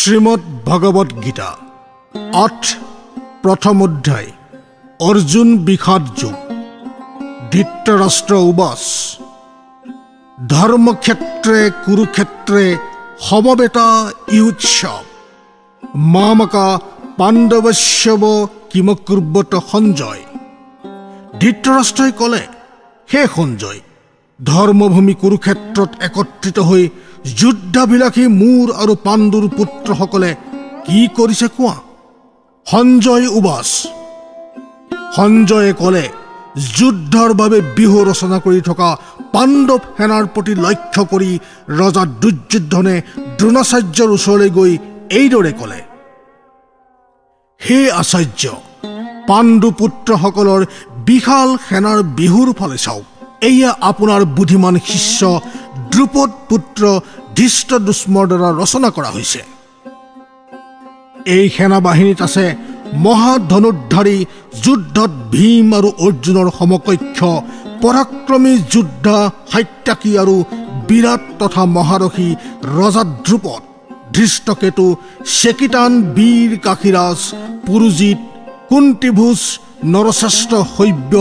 শ্ৰীমদ্ ভগবত গীতা আঠ প্ৰথম অধ্যায় অৰ্জুন বিষাদ যোগ। ধৃতৰাষ্ট্ৰ উবাচ ধৰ্মক্ষেত্ৰে কুৰুক্ষেত্ৰে সমবেতা ইউৎসব মামকা পাণ্ডবস্যব কিমকুৰ্বত সঞ্জয়। ধৃতৰাষ্ট্ৰই ক'লে, হে সঞ্জয়, ধৰ্মভূমি কুৰুক্ষেত্ৰত একত্ৰিত হৈ যুদ্ধাভিলাষী মূৰ আৰু পাণ্ডুৰ পুত্ৰসকলে কি কৰিছে কোৱা। সঞ্জয় উবাচ সঞ্জয়ে ক'লে, যুদ্ধৰ বাবে বিহু ৰচনা কৰি থকা পাণ্ডৱ সেনাৰ প্ৰতি লক্ষ্য কৰি ৰজা দুৰ্যোধনে দ্ৰোণাচাৰ্যৰ ওচৰলৈ গৈ এইদৰে ক'লে, হে আচাৰ্য, পাণ্ডু পুত্ৰসকলৰ বিশাল সেনাৰ বিহুৰ ফালে চাওক। এয়া আপোনাৰ বুদ্ধিমান শিষ্য দ্ৰুপদ পুত্ৰ ধৃষ্টদ্যুম্নৰ দ্বাৰা ৰচনা কৰা হৈছে। এই সেনাবাহিনীত আছে মহাধনুৰ্ধাৰী যুদ্ধত ভীম আৰু অৰ্জুনৰ সমকক্ষ পৰাক্ৰমী যোদ্ধা সাত্যকী আৰু বিৰাট তথা মহাৰথী ৰজা দ্ৰুপদ, ধৃষ্টকেতু, চেকিতান, বীৰ কাশীৰাজ, পুৰুজিত, কুন্তিভোজ, নৰশ্ৰেষ্ঠ শৈব্য,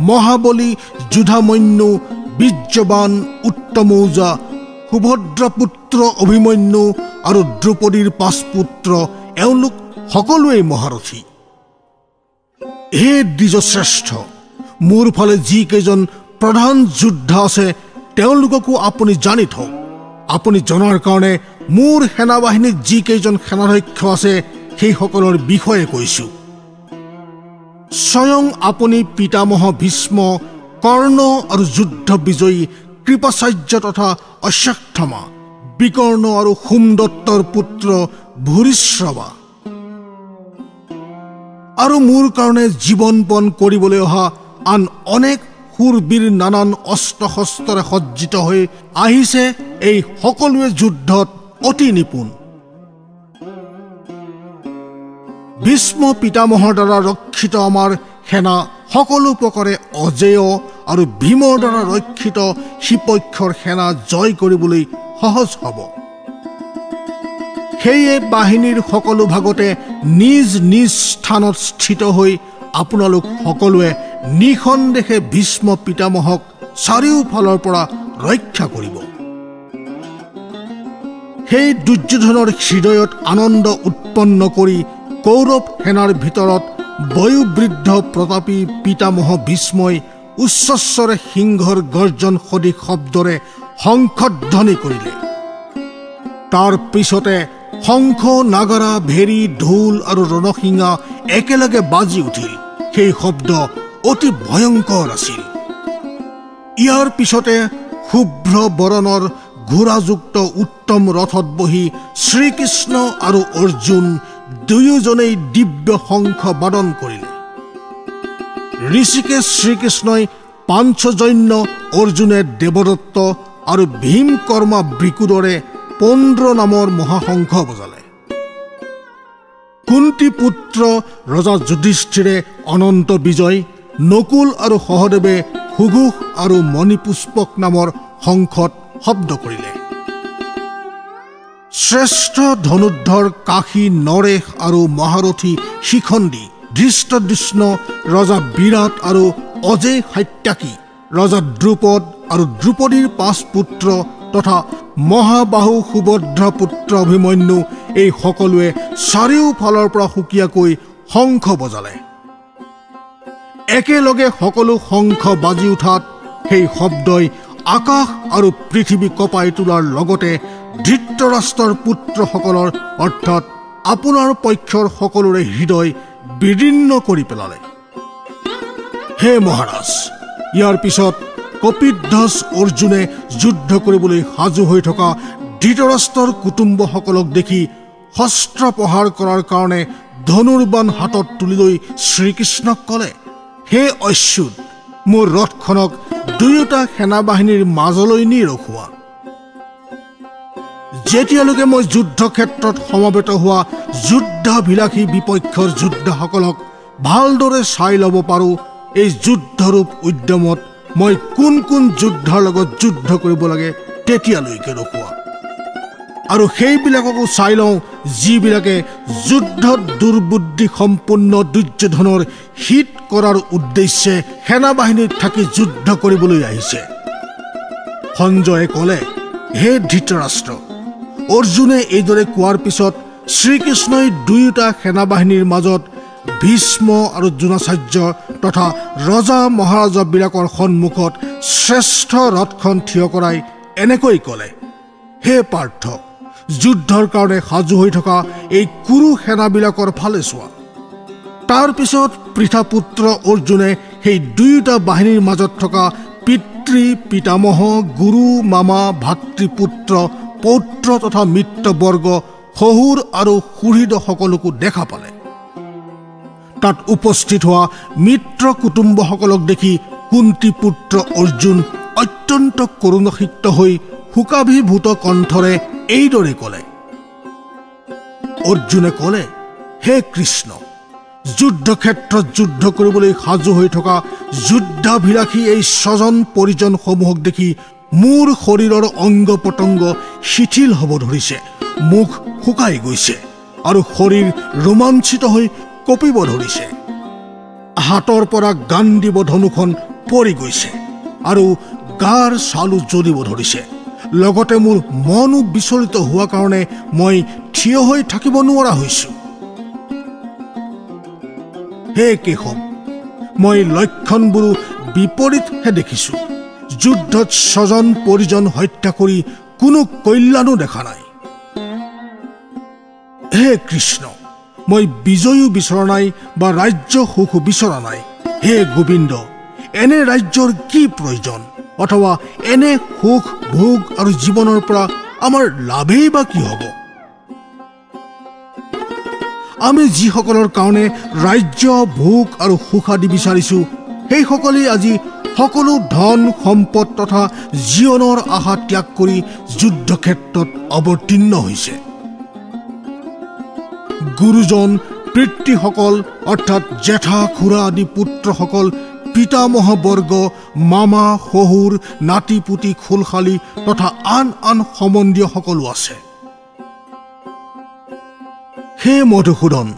মহাবলী, যুধামন্যু, বীৰ্যবান, উত্তমৌজা, সুভদ্ৰপুত্ৰ অভিমন্যু আৰু দ্ৰৌপদীৰ 5 পুত্ৰ, এওঁলোক সকলোৱেই মহাৰথী। হে দ্বিজশ্ৰেষ্ঠ, মোৰ ফালে যিকেইজন প্ৰধান যোদ্ধা আছে তেওঁলোককো আপুনি জানি থওক। আপুনি জনাৰ কাৰণে মোৰ সেনাবাহিনীত যিকেইজন সেনাধ্যক্ষ আছে সেইসকলৰ বিষয়ে কৈছোঁ। স্বয়ং আপুনি পিতামহ ভীষ্ম, কৰ্ণ আৰু যুদ্ধ বিজয়ী কৃপাচাৰ্য তথা অশ্বত্থামা, বিকৰ্ণ আৰু সোমদত্তৰ পুত্ৰ ভূৰিশ্ৰৱা আৰু মোৰ কাৰণে জীৱনপণ কৰিবলৈ অহা আন অনেক শূৰবীৰ নানান অস্ত্ৰ শস্ত্ৰে সজ্জিত হৈ আহিছে। এই সকলোৱে যুদ্ধত অতি নিপুণ। ভীষ্ম পিতামহৰ দ্বাৰা ৰক্ষিত আমাৰ সেনা সকলো প্ৰকাৰে অজেয় আৰু ভীমৰ দ্বাৰা ৰক্ষিত সিপক্ষৰ সেনা জয় কৰিবলৈ সহজ হ'ব। সেয়ে বাহিনীৰ সকলো ভাগতে নিজ নিজ স্থানত স্থিত হৈ আপোনালোক সকলোৱে নিঃসন্দেহে ভীষ্ম পিতামহক চাৰিওফালৰ পৰা ৰক্ষা কৰিব। সেই দুৰ্যোধনৰ হৃদয়ত আনন্দ উৎপন্ন কৰি কৌৰৱ সেনাৰ ভিতৰত বয়োবৃদ্ধ প্ৰতাপী পিতামহ ভীষ্মই উচ্চস্বৰে সিংহৰ গৰ্জন সদৃশ শব্দৰে শংখধ্বনি কৰিলে। তাৰ পিছতে শংখ, নাগাৰা, ভেৰী, ঢোল আৰু ৰণশিঙা একেলগে বাজি উঠিল। সেই শব্দ অতি ভয়ংকৰ আছিল। ইয়াৰ পিছতে শুভ্ৰ বৰণৰ ঘোঁৰাযুক্ত উত্তম ৰথত বহি শ্ৰীকৃষ্ণ আৰু অৰ্জুন দুয়োজনেই দিব্য শংখ বাদন কৰিলে। ঋষিকেশ শ্ৰীকৃষ্ণই পাঞ্চজন্য, অৰ্জুনে দেৱদত্ত আৰু ভীম কৰ্মা বৃকুদৰে 15 নামৰ মহাশংখ বজালে। কুন্তি পুত্ৰ ৰজা যুধিষ্ঠিৰে অনন্ত বিজয়, নকুল আৰু সহদেৱে সুঘোষ আৰু মণিপুষ্পক নামৰ শংখত শব্দ কৰিলে। শ্ৰেষ্ঠ ধনুৰ্ধৰ কাশী নৰেশ আৰু মহাৰথী শিখণ্ডী, ধৃষ্টদ্যুম্ন, ৰজা বিৰাট আৰু অজেয় সাত্যকী, ৰজা দ্ৰুপদ আৰু দ্ৰৌপদীৰ 5 পুত্ৰ তথা মহাবাহু সুভদ্ৰ পুত্ৰ অভিমন্যু, এই সকলোৱে চাৰিওফালৰ পৰা সুকীয়াকৈ শংখ বজালে। একেলগে সকলো শংখ বাজি উঠাত সেই শব্দই আকাশ আৰু পৃথিৱী কঁপাই তোলাৰ লগতে ধৃতৰাষ্ট্ৰৰ পুত্ৰসকলৰ অৰ্থাৎ আপোনাৰ পক্ষৰ সকলোৰে হৃদয় বিদীৰ্ণ কৰি পেলালে। হে মহাৰাজ, ইয়াৰ পিছত কপিধ্বজ অৰ্জুনে যুদ্ধ কৰিবলৈ সাজু হৈ থকা ধৃতৰাষ্ট্ৰৰ কুটুম্বসকলক দেখি শস্ত্ৰ প্ৰহাৰ কৰাৰ কাৰণে ধনুৰ্বাণ হাতত তুলি লৈ শ্ৰীকৃষ্ণক ক'লে, হে অচ্যুত, মোৰ ৰথখনক দুয়োটা সেনাবাহিনীৰ মাজলৈ নি ৰখোৱা। যেতিয়ালৈকে মই যুদ্ধক্ষেত্ৰত সমবেত হোৱা যুদ্ধাভিলাষী বিপক্ষৰ যোদ্ধাসকলক ভালদৰে চাই ল'ব পাৰোঁ, এই যুদ্ধৰূপ উদ্যমত মই কোন কোন যোদ্ধাৰ লগত যুদ্ধ কৰিব লাগে তেতিয়ালৈকে ৰখোৱা। আৰু সেইবিলাককো চাই লওঁ যিবিলাকে যুদ্ধত দুৰ্বুদ্ধি সম্পূৰ্ণ দুৰ্যোধনৰ হিত কৰাৰ উদ্দেশ্যে সেনাবাহিনীত থাকি যুদ্ধ কৰিবলৈ আহিছে। সঞ্জয়ে ক'লে, হে ধৃতৰাষ্ট্ৰ, অৰ্জুনে এইদৰে কোৱাৰ পিছত শ্ৰীকৃষ্ণই দুয়োটা সেনাবাহিনীৰ মাজত ভীষ্ম আৰু দ্ৰোণাচাৰ্য তথা ৰজা মহাৰাজাবিলাকৰ সন্মুখত শ্ৰেষ্ঠ ৰথখন থিয় কৰাই এনেকৈ ক'লে, হে পাৰ্থ, যুদ্ধৰ কাৰণে সাজু হৈ থকা এই কুৰু সেনাবিলাকৰ ফালে চোৱা। তাৰ পিছত পৃথাপুত্ৰ অৰ্জুনে সেই দুয়োটা বাহিনীৰ মাজত থকা পিতৃ পিতামহ গুৰু মামা ভাতৃপুত্ৰ পৌত্ৰ তথা মিত্ৰবৰ্গ শহুৰ আৰু সুহৃদ সকলোকো দেখা পালে। তাত উপস্থিত হোৱা মিত্ৰ কুটুম্বসকলক দেখি কুন্তি পুত্ৰ অৰ্জুন অত্যন্ত কৰুণাসিক্ত হৈ শোকাভিভূত কণ্ঠৰে এইদৰে ক'লে। অৰ্জুনে ক'লে, হে কৃষ্ণ, যুদ্ধক্ষেত্ৰত যুদ্ধ কৰিবলৈ সাজু হৈ থকা যুদ্ধাভিলাষী এই স্বজন পৰিজনসমূহক দেখি মোৰ শৰীৰৰ অংগ পতংগ শিথিল হ'ব ধৰিছে, মুখ শুকাই গৈছে আৰু শৰীৰ ৰোমাঞ্চিত হৈ কঁপিব ধৰিছে। হাতৰ পৰা গাণ্ডীৱ ধনুখন পৰি গৈছে আৰু গাৰ ছালো জ্বলিব ধৰিছে। লগতে মোৰ মনো বিচলিত হোৱা কাৰণে মই থিয় হৈ থাকিব নোৱাৰা হৈছোঁ। হে কেশৱ, মই লক্ষণবোৰো বিপৰীতহে দেখিছোঁ। যুদ্ধত স্বজন পৰিজন হত্যা কৰি কোনো কল্যাণো দেখা নাই। হে কৃষ্ণ, মই বিজয়ো বিচৰা নাই বা ৰাজ্য সুখ বিচৰা নাই। হে গোবিন্দ, এনে ৰাজ্যৰ কি প্ৰয়োজন, অথবা এনে সুখ ভোগ আৰু জীৱনৰ পৰা আমাৰ লাভেই বা কি হ'ব? আমি যিসকলৰ কাৰণে ৰাজ্য ভোগ আৰু সুখ আদি বিচাৰিছোঁ, সেইসকলেই আজি সকলো ধন সম্পদ তথা জীৱনৰ আশা ত্যাগ কৰি যুদ্ধক্ষেত্ৰত অৱতীৰ্ণ হৈছে। গুৰুজন পিতৃসকল অৰ্থাৎ জেঠা খুৰা আদি পুত্ৰসকল, পিতামহবৰ্গ, মামা শহুৰ নাতিপুতি খোলশালী তথা আন আন সম্বন্ধীয় সকলো আছে। হে মধুসূদন,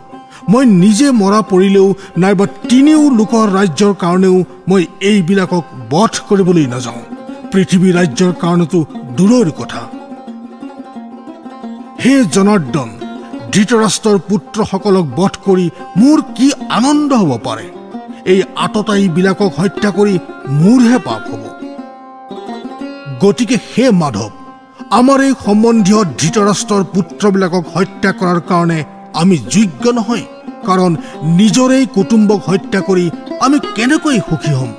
মই নিজে মৰা পৰিলেও নাইবা তিনিও লোকৰ ৰাজ্যৰ কাৰণেও মই এইবিলাকক বধ কৰিবলৈ নাযাওঁ। পৃথিৱী ৰাজ্যৰ কাৰণেতো দূৰৰ কথা। হে জনাৰ্দন, ধৃতৰাষ্ট্ৰৰ পুত্ৰসকলক বধ কৰি মোৰ কি আনন্দ হ'ব পাৰে? এই আততায়ীবিলাকক হত্যা কৰি মোৰহে পাপ হ'ব। গতিকে হে মাধৱ, আমাৰ এই সম্বন্ধীয় ধৃতৰাষ্ট্ৰৰ পুত্ৰবিলাকক হত্যা কৰাৰ কাৰণে আমি যোগ্য নহয়, কাৰণ নিজৰেই কুটুম্বক হত্যা কৰি আমি কেনেকৈ সুখী হ'ম?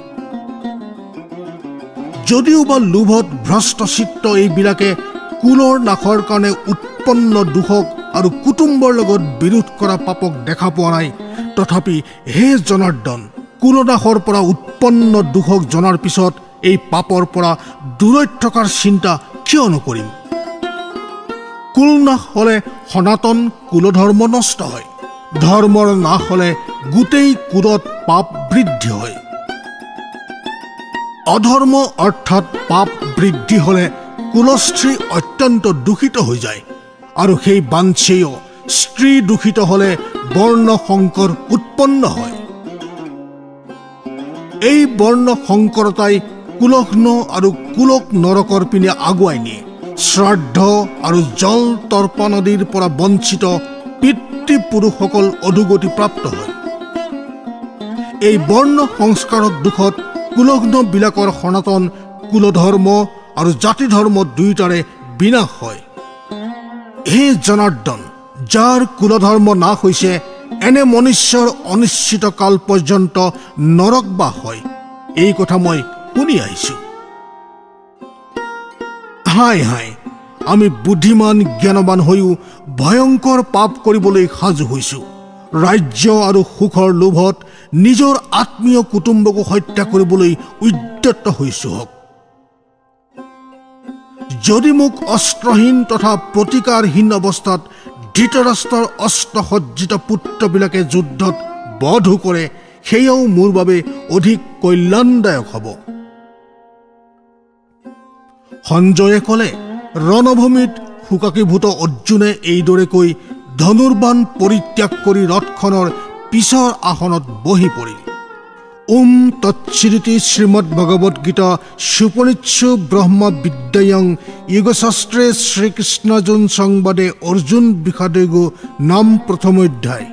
যদিও বা লোভত ভ্ৰষ্টচিত্ত এইবিলাকে কুলৰ নাশৰ কাৰণে উৎপন্ন দোষক আৰু কুটুম্বৰ লগত বিৰোধ কৰা পাপক দেখা পোৱা নাই, তথাপি হে জনাৰ্দন, কুলনাশৰ পৰা উৎপন্ন দোষক জনাৰ পিছত এই পাপৰ পৰা দূৰৈত থকাৰ চিন্তা কিয় নকৰিম? কুলনাশ হ'লে সনাতন কুলধৰ্ম নষ্ট হয়। ধৰ্মৰ নাশ হ'লে গোটেই কুলত পাপ বৃদ্ধি হয়। অধৰ্ম অৰ্থাৎ পাপ বৃদ্ধি হ'লে কুলস্ত্ৰী অত্যন্ত দূষিত হৈ যায়, আৰু সেই বাঞ্ছেয় স্ত্ৰী দূষিত হ'লে বৰ্ণ সংকৰ উৎপন্ন হয়। এই বৰ্ণ সংকৰতাই কুলগ্ন আৰু কুলক নৰকৰ পিনে আগুৱাই নিয়ে। শ্ৰাদ্ধ আৰু জল তৰ্পণ আদিৰ পৰা বঞ্চিত পিতৃপুৰুষসকল অধোগতি প্ৰাপ্ত হয়। এই বৰ্ণ সংস্কাৰৰ দুখত কুলগ্নবিলাকৰ সনাতন কুলধৰ্ম আৰু জাতি ধৰ্ম দুয়োটাৰে বিনাশ হয়। হে জনাৰ্দন, যাৰ কুলধৰ্ম নাশ হৈছে, এনে মনুষ্যৰ অনিশ্চিত কাল পৰ্যন্ত নৰকবাস হয়। এই কথা মই শুনি আহিছোঁ। হাই হাই, আমি বুদ্ধিমান জ্ঞানবান হৈও ভয়ংকৰ পাপ কৰিবলৈ সাজু হৈছোঁ। ৰাজ্য আৰু সুখৰ লোভত নিজৰ আত্মীয় কুটুম্বকো হত্যা কৰিবলৈ উদ্যত হৈছোঁ। হওক, যদি মোক অস্ত্ৰহীন তথা প্ৰতিকাৰহীন অৱস্থাত ধৃতৰাষ্ট্ৰৰ অস্ত্ৰসজ্জিত পুত্ৰবিলাকে যুদ্ধত বধো কৰে, সেয়াও মোৰ বাবে অধিক কল্যাণদায়ক হ'ব। সঞ্জয়ে ক'লে, ৰণভূমিত শোকাকীভূত অৰ্জুনে এইদৰে কৈ ধনুৰ্বাণ পৰিত্যাগ কৰি ৰথখনৰ পিছৰ আসনত বহি পৰিল। ওম তৎসিদিতি শ্ৰীমদ ভগৱদ গীতা সুপনিচ্ছু ব্ৰহ্ম বিদ্যায়ং যোগশাস্ত্ৰে শ্ৰীকৃষ্ণাৰ্জুন সংবাদে অৰ্জুন বিষাদযোগো নাম প্ৰথম অধ্যায়।